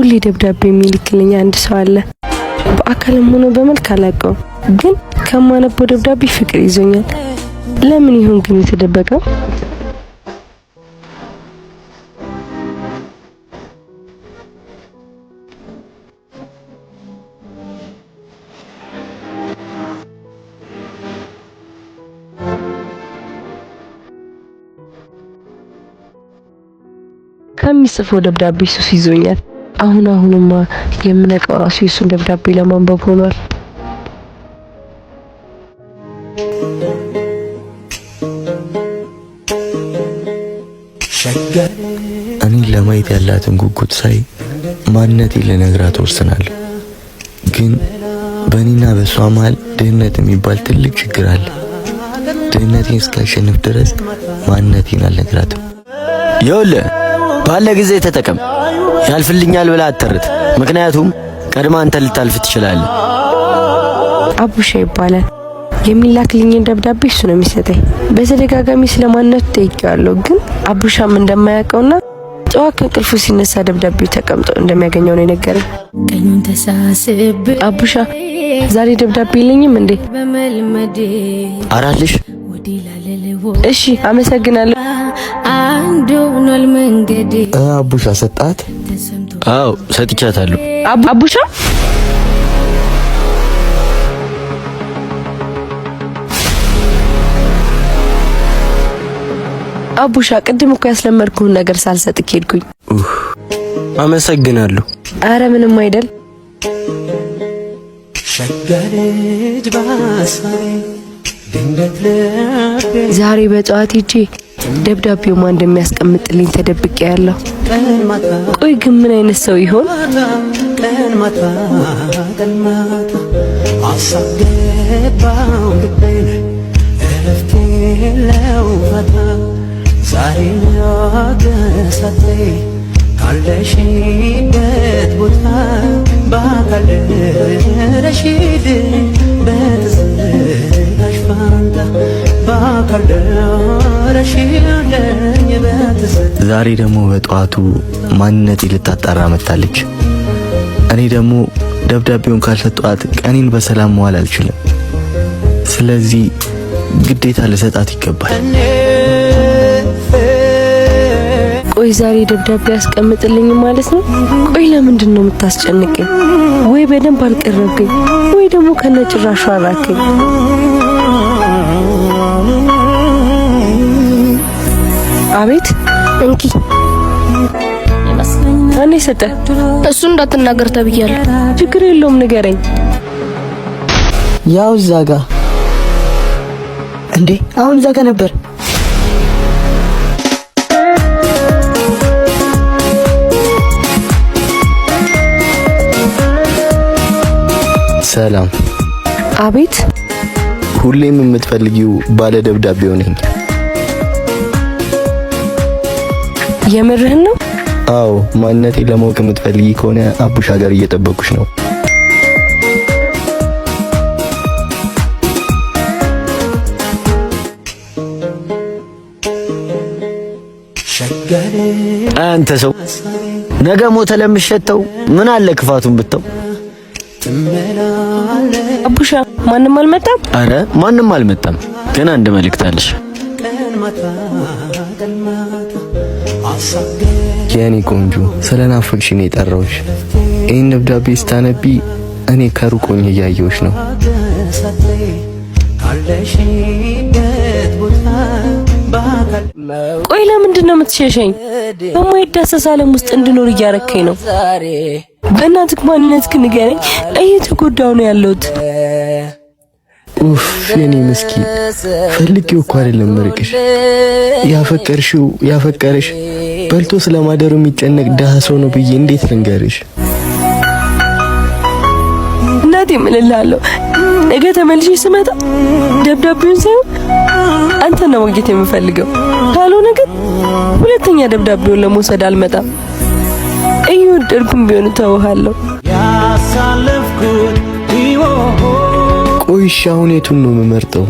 ሁሌ ደብዳቤ የሚልክልኝ አንድ ሰው አለ። በአካልም ሆኖ በመልክ አላውቀውም፣ ግን ከማነበው ደብዳቤ ፍቅር ይዞኛል። ለምን ይሆን ግን የተደበቀው? ከሚጽፈው ደብዳቤ ሱስ ይዞኛል። አሁንማ የምነቃው ራሱ የሱን ደብዳቤ ለማንበብ ሆኗል። እኔን ለማየት ያላትን ጉጉት ሳይ ማንነቴን ልነግራት ወስናለሁ። ግን በእኔና በሷ መሃል ድህነት የሚባል ትልቅ ችግር አለ። ድህነቴን እስካሸንፍ ድረስ ማንነቴን አልነግራትም። ይኸውልህ ባለ ጊዜ ተጠቀም። ያልፍልኛል ብለህ አትተርት፣ ምክንያቱም ቀድማ አንተ ልታልፍ ትችላለህ። አቡሻ ይባላል። የሚላክልኝን ደብዳቤ እሱ ነው የሚሰጠኝ። በተደጋጋሚ ስለማንነቱ ጠይቄዋለሁ፣ ግን አቡሻም እንደማያውቀውና ጠዋት ከእንቅልፉ ሲነሳ ደብዳቤው ተቀምጦ እንደሚያገኘው ነው የነገረኝ። ቀኑን ተሳስብ አቡሻ ዛሬ ደብዳቤ የለኝም እንዴ? አራልሽ እሺ አመሰግናለሁ። አንዱናል መንገዴ አቡሻ ሰጣት? አዎ ሰጥቻታለሁ። አቡሻ አቡሻ ቅድም እኮ ያስለመድኩህን ነገር ሳልሰጥክ ሄድኩኝ። አመሰግናለሁ። አረ ምንም አይደል። ዛሬ በጠዋት ሂጄ ደብዳቤው ማን እንደሚያስቀምጥልኝ ተደብቄ ያለሁ። ቆይ ግን ምን አይነት ሰው ይሆን? ዛሬ ያገሰቴ ካለሽበት ቦታ ባካል ረሺድ በዝጋሽ ፋንታ ባካል ረሺለኝ በትዝ ዛሬ ደግሞ በጠዋቱ ማንነቴ ልታጣራ መጣለች። እኔ ደግሞ ደብዳቤውን ካልሰጠኋት ቀኔን በሰላም መዋል አልችልም። ስለዚህ ግዴታ ልሰጣት ይገባል። ቆይ ዛሬ ደብዳቤ ያስቀምጥልኝ ማለት ነው? ቆይ ለምንድን ነው የምታስጨንቀኝ? ወይ በደንብ አልቀረብከኝ፣ ወይ ደግሞ ከነጭራሹ አራከኝ። አቤት እንኪ እኔ ሰጠ። እሱ እንዳትናገር ተብያለሁ። ችግር የለውም ንገረኝ። ያው እዛ ጋ እንዴ? አሁን እዛ ጋ ነበር። ሰላም። አቤት። ሁሌም የምትፈልጊው ባለ ደብዳቤው ነኝ። የምርህን ነው? አዎ፣ ማንነቴን ለማወቅ የምትፈልጊ ከሆነ አቡሻ ጋር እየጠበቁሽ ነው። አንተ ሰው ነገ ሞተ ለምሸተው ምን አለ ክፋቱን ብተው። አቡሻ ማንም አልመጣም? አረ ማንም አልመጣም፣ ግን አንድ መልእክት አለሽ። የኔ ቆንጆ ስለናፈቅሽኝ ነው የጠራሁሽ። ይህን ደብዳቤ ስታነቢ እኔ ከሩቅ ሆኜ እያየሁሽ ነው። ቆይ ለምንድን ነው የምትሸሸኝ? በማይዳሰስ ዓለም ውስጥ እንድኖር እያረከኝ ነው። በእናትህ ማንነት ግን ንገረኝ። እየተጎዳሁ ነው ያለሁት። ኡፍ የኔ ምስኪን፣ ፈልጌው እኮ አይደለም መርቅሽ። ያፈቀረሽ በልቶ ስለማደሩ የሚጨነቅ ደሃ ሰው ነው ብዬ እንዴት ልንገርሽ? እናቴ እምልልሃለሁ፣ ነገ ተመልሼ ስመጣ ደብዳቤውን ሳይሆን አንተ ነው ማግኘት የምፈልገው። ካልሆነ ግን ሁለተኛ ደብዳቤውን ለመውሰድ አልመጣም። እየወደድኩም ቢሆን ተውሃለሁ። ቆይ እሺ አሁን የቱን ነው የምመርጠው?